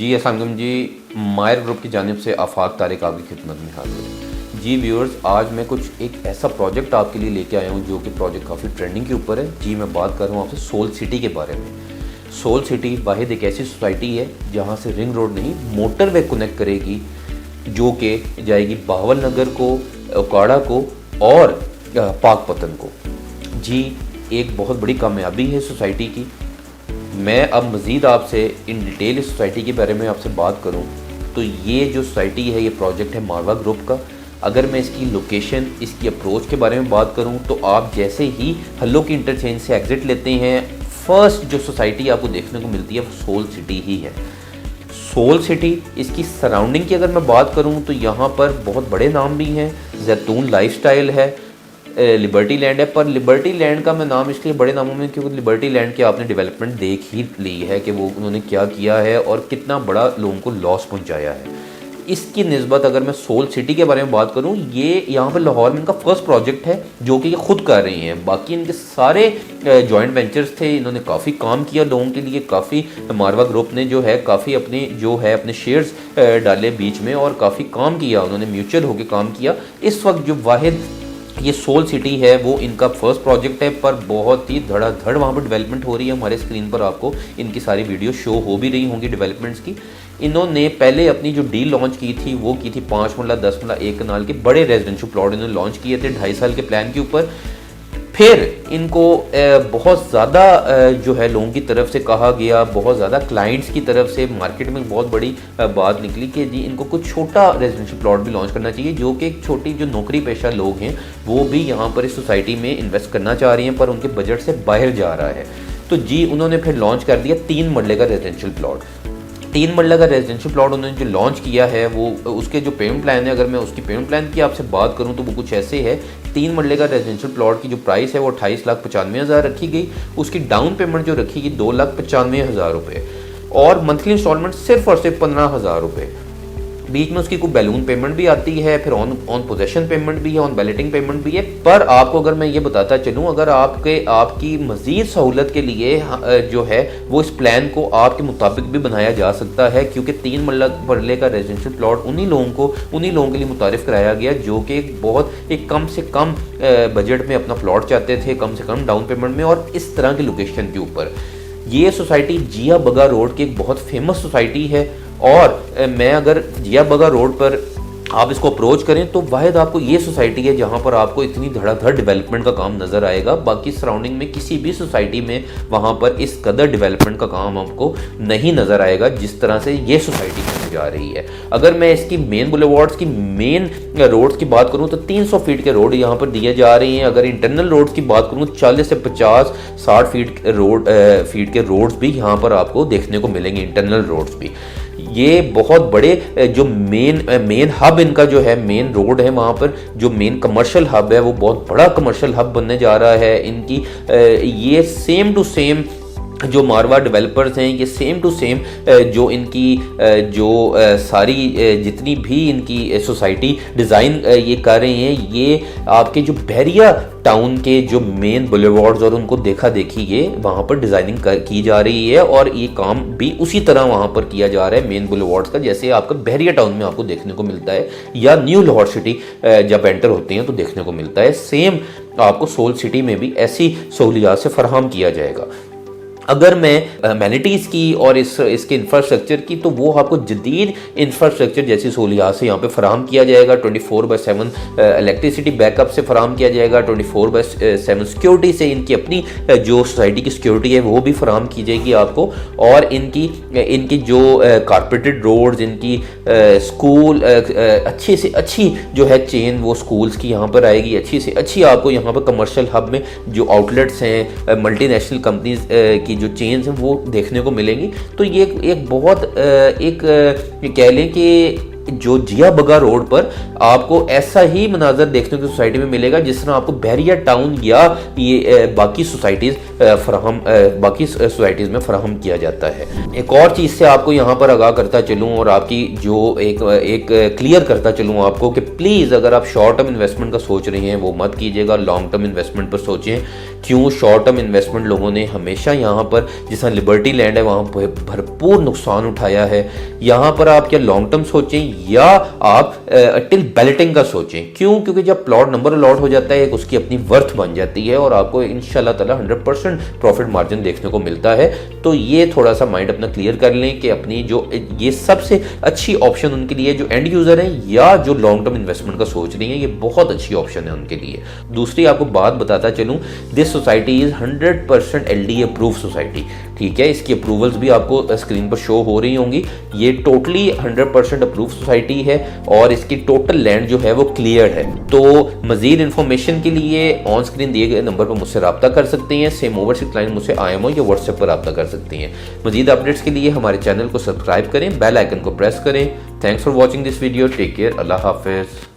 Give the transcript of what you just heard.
जी अस्सलाम वालेकुम जी। मायर ग्रुप की जानिब से आफाक तारिक आपकी खिदमत में हाजिर। जी व्यूअर्स, आज मैं कुछ एक ऐसा प्रोजेक्ट आपके लिए लेके आया हूँ जो कि प्रोजेक्ट काफ़ी ट्रेंडिंग के ऊपर है। जी मैं बात कर रहा हूँ आपसे सोल सिटी के बारे में। सोल सिटी वाहिद एक ऐसी सोसाइटी है जहाँ से रिंग रोड नहीं मोटरवे कनेक्ट करेगी, जो कि जाएगी बहावल नगर को, उकाड़ा को और पाकपतन को। जी एक बहुत बड़ी कामयाबी है सोसाइटी की। मैं अब मज़ीद आपसे इन डिटेल इस सोसाइटी के बारे में आपसे बात करूं तो ये जो सोसाइटी है, ये प्रोजेक्ट है मारवा ग्रुप का। अगर मैं इसकी लोकेशन, इसकी अप्रोच के बारे में बात करूं तो आप जैसे ही हल्लो की इंटरचेंज से एग्ज़िट लेते हैं, फर्स्ट जो सोसाइटी आपको देखने को मिलती है वो सोल सिटी ही है। सोल सिटी, इसकी सराउंडिंग की अगर मैं बात करूं तो यहाँ पर बहुत बड़े नाम भी हैं। जैतून लाइफस्टाइल है, लिबर्टी लैंड है। पर लिबर्टी लैंड का मैं नाम इसलिए बड़े नामों में, क्योंकि लिबर्टी लैंड की आपने डेवलपमेंट देख ही ली है कि वो उन्होंने क्या किया है और कितना बड़ा लोगों को लॉस पहुंचाया है। इसकी निस्बत अगर मैं सोल सिटी के बारे में बात करूं, ये यहाँ पर लाहौर में इनका फर्स्ट प्रोजेक्ट है जो कि ये खुद कर रही हैं। बाकी इनके सारे जॉइंट वेंचर्स थे, इन्होंने काफ़ी काम किया लोगों के लिए। काफ़ी मारवा ग्रुप ने जो है काफ़ी अपने शेयर्स डाले बीच में और काफ़ी काम किया, उन्होंने म्यूचुअल होकर काम किया। इस वक्त जो वाहिद ये सोल सिटी है वो इनका फर्स्ट प्रोजेक्ट है, पर बहुत ही धड़ाधड़ वहाँ पर डेवलपमेंट हो रही है। हमारे स्क्रीन पर आपको इनकी सारी वीडियो शो हो भी रही होंगी डेवलपमेंट्स की। इन्होंने पहले अपनी जो डील लॉन्च की थी वो की थी 5 मरला 10 मरला 1 कनाल के बड़े रेजिडेंशियल प्लॉट इन्होंने लॉन्च किए थे 2.5 साल के प्लान के ऊपर। फिर इनको बहुत ज़्यादा जो है लोगों की तरफ से कहा गया, बहुत ज़्यादा क्लाइंट्स की तरफ से मार्केट में बहुत बड़ी बात निकली कि जी इनको कुछ छोटा रेजिडेंशियल प्लॉट भी लॉन्च करना चाहिए, जो कि एक छोटी जो नौकरी पेशा लोग हैं वो भी यहाँ पर इस सोसाइटी में इन्वेस्ट करना चाह रही हैं, पर उनके बजट से बाहर जा रहा है। तो जी उन्होंने फिर लॉन्च कर दिया 3 मरले का रेजिडेंशियल प्लॉट। 3 मरला का रेजिडेंशियल प्लॉट उन्होंने जो लॉन्च किया है वो उसके जो पेमेंट प्लान है, अगर मैं उसकी पेमेंट प्लान की आपसे बात करूं तो वो कुछ ऐसे है। 3 मरले का रेजिडेंशियल प्लॉट की जो प्राइस है वो 28,95,000 रखी गई। उसकी डाउन पेमेंट जो रखी गई 2,95,000 रुपये और मंथली इंस्टॉलमेंट सिर्फ और सिर्फ 15,000 रुपये। बीच में उसकी कोई बैलून पेमेंट भी आती है, फिर ऑन पोजेशन पेमेंट भी है, ऑन बैलेटिंग पेमेंट भी है। पर आपको अगर मैं ये बताता चलूँ, अगर आपकी मज़ीद सहूलत के लिए जो है वो इस प्लान को आपके मुताबिक भी बनाया जा सकता है, क्योंकि 3 मरले का रेजिडेंशियल प्लॉट उन्हीं लोगों के लिए मुतारिफ कराया गया जो कि एक कम से कम बजट में अपना प्लॉट चाहते थे, कम से कम डाउन पेमेंट में और इस तरह की लोकेशन के ऊपर। ये सोसाइटी जिया बगा रोड की एक बहुत फेमस सोसाइटी है और मैं अगर जिया बगा रोड पर आप इसको अप्रोच करें तो वाहिद आपको ये सोसाइटी है जहाँ पर आपको इतनी धड़ाधड़ डेवलपमेंट का काम नज़र आएगा। बाकी सराउंडिंग में किसी भी सोसाइटी में वहाँ पर इस कदर डेवलपमेंट का काम आपको नहीं नज़र आएगा जिस तरह से ये सोसाइटी करने जा रही है। अगर मैं इसकी मेन बुलेवार्ड्स की, मेन रोड्स की बात करूँ तो 300 फीट के रोड यहाँ पर दिए जा रहे हैं। अगर इंटरनल रोड्स की बात करूँ 40 से 50-60 फीट के रोड्स भी यहाँ पर आपको देखने को मिलेंगे, इंटरनल रोड्स भी। ये बहुत बड़े जो मेन हब इनका जो है, मेन रोड है, वहाँ पर जो मेन कमर्शियल हब है वो बहुत बड़ा कमर्शियल हब बनने जा रहा है। इनकी ये सेम टू सेम जो मारवा डेवलपर्स हैं, ये सेम टू सेम जो इनकी सारी जितनी भी इनकी सोसाइटी डिज़ाइन ये कर रहे हैं, ये आपके जो बहरिया टाउन के जो मेन बुलेवार्ड्स और उनको देखा देखी ये वहाँ पर डिज़ाइनिंग की जा रही है और ये काम भी उसी तरह वहाँ पर किया जा रहा है मेन बुलेवार्ड्स का, जैसे आपका बहरिया टाउन में आपको देखने को मिलता है या न्यू लाहौर सिटी जब एंटर होते हैं तो देखने को मिलता है। सेम आपको सोल सिटी में भी ऐसी सहूलियात से फराहम किया जाएगा। अगर मैं अमेनिटीज़ की और इसके इंफ्रास्ट्रक्चर की, तो वो आपको जदीद इंफ्रास्ट्रक्चर जैसी सहूलियात से यहाँ पे फराहम किया जाएगा। 24/7 इलेक्ट्रिसिटी बैकअप से फराहम किया जाएगा। 24/7 सिक्योरिटी से इनकी अपनी जो सोसाइटी की सिक्योरिटी है वो भी फराहम की जाएगी आपको। और इनकी जो कारपेटेड रोड्स, इनकी स्कूल अच्छी से अच्छी जो है चेन वो स्कूल्स की यहाँ पर आएगी। अच्छी से अच्छी आपको यहाँ पर कमर्शियल हब में जो आउटलेट्स हैं, मल्टीनेशनल कंपनीज की जो चेन्स हैं वो देखने को मिलेंगी। तो ये एक बहुत कह लें कि जो जिया बगा रोड पर आपको ऐसा ही मनाजर देखने को सोसाइटी में मिलेगा जिस तरह आपको बहरिया टाउन या ये बाकी सोसाइटीज़ में फराहम किया जाता है। एक और चीज़ से आपको यहाँ पर आगाह करता चलूँ और आपकी जो एक क्लियर करता चलूँ आपको कि प्लीज़ अगर आप शॉर्ट टर्म इन्वेस्टमेंट का सोच रहे हैं वो मत कीजिएगा, लॉन्ग टर्म इन्वेस्टमेंट पर सोचें। क्यों? शॉर्ट टर्म इन्वेस्टमेंट लोगों ने हमेशा यहाँ पर जिस तरह लिबर्टी लैंड है वहाँ भरपूर नुकसान उठाया है। यहाँ पर आप क्या लॉन्ग टर्म सोचें या आप टिल बैलेटिंग का सोचें। क्यों? क्योंकि जब प्लॉट नंबर अलॉट हो जाता है उसकी अपनी वर्थ बन जाती है और आपको इंशाल्लाह ताला 100% प्रॉफिट मार्जिन देखने को मिलता है। तो ये थोड़ा सा माइंड अपना क्लियर कर लें कि अपनी जो ये सबसे अच्छी ऑप्शन उनके लिए जो एंड यूजर हैं या जो लॉन्ग टर्म इन्वेस्टमेंट का सोच रही हैं, ये बहुत अच्छी ऑप्शन है उनके लिए। दूसरी आपको बात बताता चलूं, this society is 100% LD approve society. ठीक है, इसकी अप्रूवल्स भी आपको स्क्रीन पर शो हो रही होंगी। ये टोटली 100% अप्रूव सोसाइटी है और इसकी टोटल लैंड जो है वो क्लियर है। तो मजीद इंफॉर्मेशन के लिए ऑन स्क्रीन दिए गए नंबर पर मुझसे रब्ता कर सकते हैं। सेम ओवरसीज क्लाइंट मुझसे IMO या व्हाट्सएप पर रब्ता कर सकते हैं। मजीद अपडेट्स के लिए हमारे चैनल को सब्सक्राइब करें, बेल आइकन को प्रेस करें। Thanks for watching this video. Take care. अल्लाह हाफिज़।